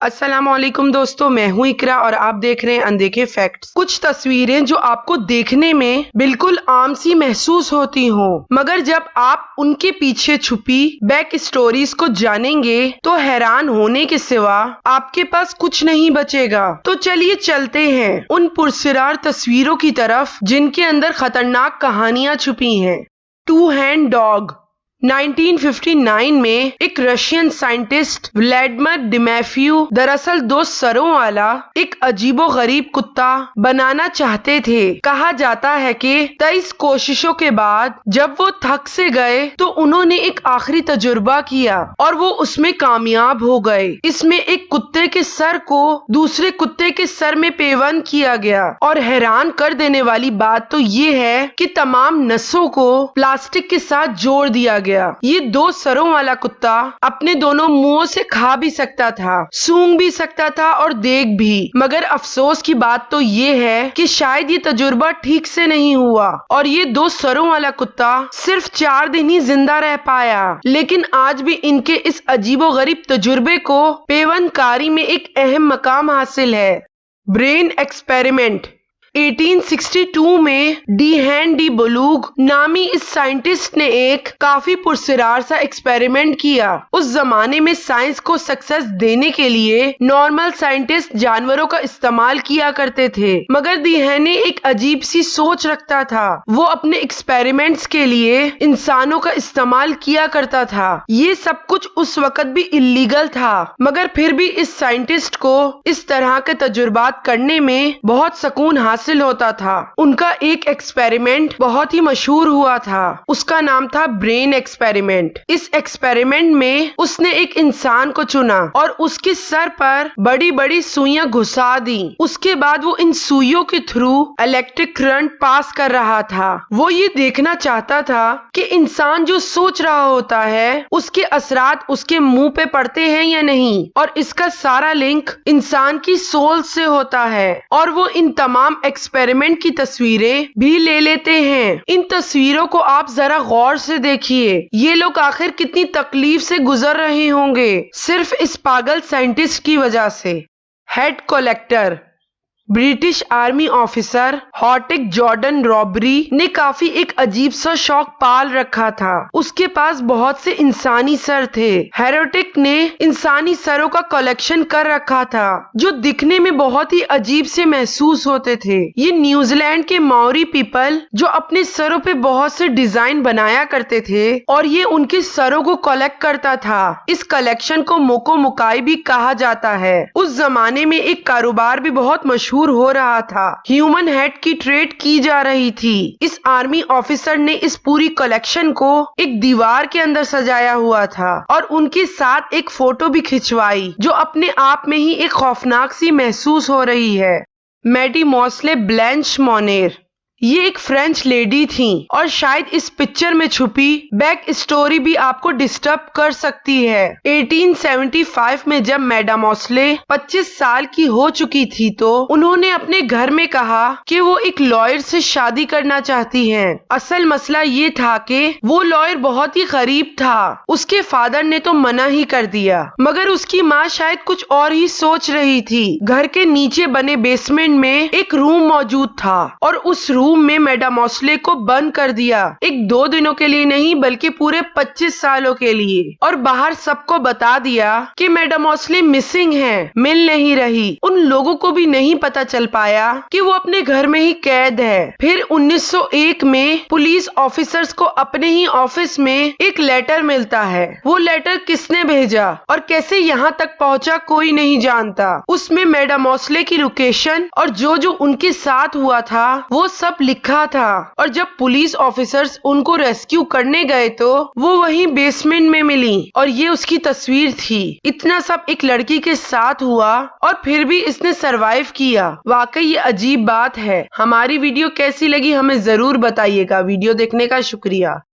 السلام علیکم دوستو، میں ہوں اقرا اور آپ دیکھ رہے ہیں اندیکھے فیکٹس۔ کچھ تصویریں جو آپ کو دیکھنے میں بالکل عام سی محسوس ہوتی ہوں، مگر جب آپ ان کے پیچھے چھپی بیک اسٹوریز کو جانیں گے تو حیران ہونے کے سوا آپ کے پاس کچھ نہیں بچے گا۔ تو چلیے چلتے ہیں ان پرسرار تصویروں کی طرف جن کے اندر خطرناک کہانیاں چھپی ہیں۔ ٹو ہینڈ ڈاگ 1959 میں ایک رشین سائنٹسٹ ولیڈمر ڈیمیفیو دراصل 2 سروں والا ایک عجیب و غریب کتا بنانا چاہتے تھے۔ کہا جاتا ہے کہ 23 کوششوں کے بعد جب وہ تھک سے گئے تو انہوں نے ایک آخری تجربہ کیا اور وہ اس میں کامیاب ہو گئے۔ اس میں ایک کتے کے سر کو دوسرے کتے کے سر میں پیوند کیا گیا اور حیران کر دینے والی بات تو یہ ہے کہ تمام نسوں کو پلاسٹک کے ساتھ جوڑ دیا گیا۔ یہ 2 سروں والا کتا اپنے دونوں منہوں سے کھا بھی سکتا تھا، سونگ بھی سکتا تھا اور دیکھ بھی، مگر افسوس کی بات تو یہ ہے کہ شاید یہ تجربہ ٹھیک سے نہیں ہوا اور یہ 2 سروں والا کتا صرف 4 دن ہی زندہ رہ پایا۔ لیکن آج بھی ان کے اس عجیب و غریب تجربے کو پیوند کاری میں ایک اہم مقام حاصل ہے۔ برین ایکسپیریمنٹ 1862 میں ڈی ہین ڈی بلوگ نامی اس سائنٹسٹ نے ایک کافی پرسرار سا ایکسپیریمنٹ کیا۔ اس زمانے میں سائنس کو سکسیس دینے کے لیے نارمل سائنٹسٹ جانوروں کا استعمال کیا کرتے تھے، مگر ڈی ہین ایک عجیب سی سوچ رکھتا تھا۔ وہ اپنے ایکسپیریمنٹس کے لیے انسانوں کا استعمال کیا کرتا تھا۔ یہ سب کچھ اس وقت بھی اللیگل تھا، مگر پھر بھی اس سائنٹسٹ کو اس طرح کے تجربات کرنے میں بہت سکون حاصل ہوتا تھا۔ ان کا ایک ایکسپیریمنٹ بہت ہی مشہور ہوا تھا، اس کا نام تھا برین ایکسپیریمنٹ۔ اس ایکسپیریمنٹ میں اس نے ایک انسان کو چنا اور اس کے سر پر بڑی بڑی سوئیاں گھسا دی۔ اس کے بعد وہ ان سوئیوں کے تھرو الیکٹرک کرنٹ پاس کر رہا تھا۔ وہ یہ دیکھنا چاہتا تھا کہ انسان جو سوچ رہا ہوتا ہے اس کے اثرات اس کے منہ پہ پڑتے ہیں یا نہیں، اور اس کا سارا لنک انسان کی سول سے ہوتا ہے، اور وہ ان تمام ایکسپیریمنٹ کی تصویریں بھی لے لیتے ہیں۔ ان تصویروں کو آپ ذرا غور سے دیکھیے، یہ لوگ آخر کتنی تکلیف سے گزر رہے ہوں گے صرف اس پاگل سائنٹسٹ کی وجہ سے۔ Head collector British army officer ہارٹک جارڈن رابری نے کافی ایک عجیب سا شوق پال رکھا تھا۔ اس کے پاس بہت سے انسانی سر تھے۔ ہارٹک نے انسانی سروں کا کلیکشن کر رکھا تھا جو دکھنے میں بہت ہی عجیب سے محسوس ہوتے تھے۔ یہ نیوزی لینڈ کے ماؤری پیپل جو اپنے سروں پہ بہت سے ڈیزائن بنایا کرتے تھے اور یہ ان کے سروں کو کلیکٹ کرتا تھا۔ اس کلیکشن کو موکو مکائی بھی کہا جاتا ہے۔ اس زمانے میں ایک کاروبار بھی بہت مشہور ہو رہا تھا، ہیومن ہیڈ کی ٹریڈ کی جا رہی تھی۔ اس آرمی آفیسر نے اس پوری کلیکشن کو ایک دیوار کے اندر سجایا ہوا تھا اور ان کے ساتھ ایک فوٹو بھی کھنچوائی جو اپنے آپ میں ہی ایک خوفناک سی محسوس ہو رہی ہے۔ میڈی موسلے بلینچ مونیر یہ ایک فرینچ لیڈی تھیں اور شاید اس پکچر میں چھپی بیک اسٹوری بھی آپ کو ڈسٹرب کر سکتی ہے۔ 1875 میں جب میڈم موسلے 25 سال کی ہو چکی تھی تو انہوں نے اپنے گھر میں کہا کہ وہ ایک لائر سے شادی کرنا چاہتی ہیں۔ اصل مسئلہ یہ تھا کہ وہ لائر بہت ہی غریب تھا۔ اس کے فادر نے تو منع ہی کر دیا، مگر اس کی ماں شاید کچھ اور ہی سوچ رہی تھی۔ گھر کے نیچے بنے بیسمنٹ میں ایک روم موجود تھا اور اس روم میں میڈم موسلے کو بند کر دیا، ایک 2 دنوں کے لیے نہیں بلکہ پورے 25 سالوں کے لیے، اور باہر سب کو بتا دیا کہ میڈم موسلے مسنگ ہیں، مل نہیں رہی۔ ان لوگوں کو بھی نہیں پتا چل پایا کہ وہ اپنے گھر میں ہی قید ہے۔ پھر 1901 میں پولیس آفیسرز کو اپنے ہی آفس میں ایک لیٹر ملتا ہے۔ وہ لیٹر کس نے بھیجا اور کیسے یہاں تک پہنچا کوئی نہیں جانتا۔ اس میں میڈم موسلے کی لوکیشن اور جو ان کے ساتھ ہوا تھا وہ سب لکھا تھا، اور جب پولیس آفیسرز ان کو ریسکیو کرنے گئے تو وہ وہیں بیسمنٹ میں ملی اور یہ اس کی تصویر تھی۔ اتنا سب ایک لڑکی کے ساتھ ہوا اور پھر بھی اس نے سروائیو کیا۔ واقعی یہ عجیب بات ہے۔ ہماری ویڈیو کیسی لگی ہمیں ضرور بتائیے گا۔ ویڈیو دیکھنے کا شکریہ۔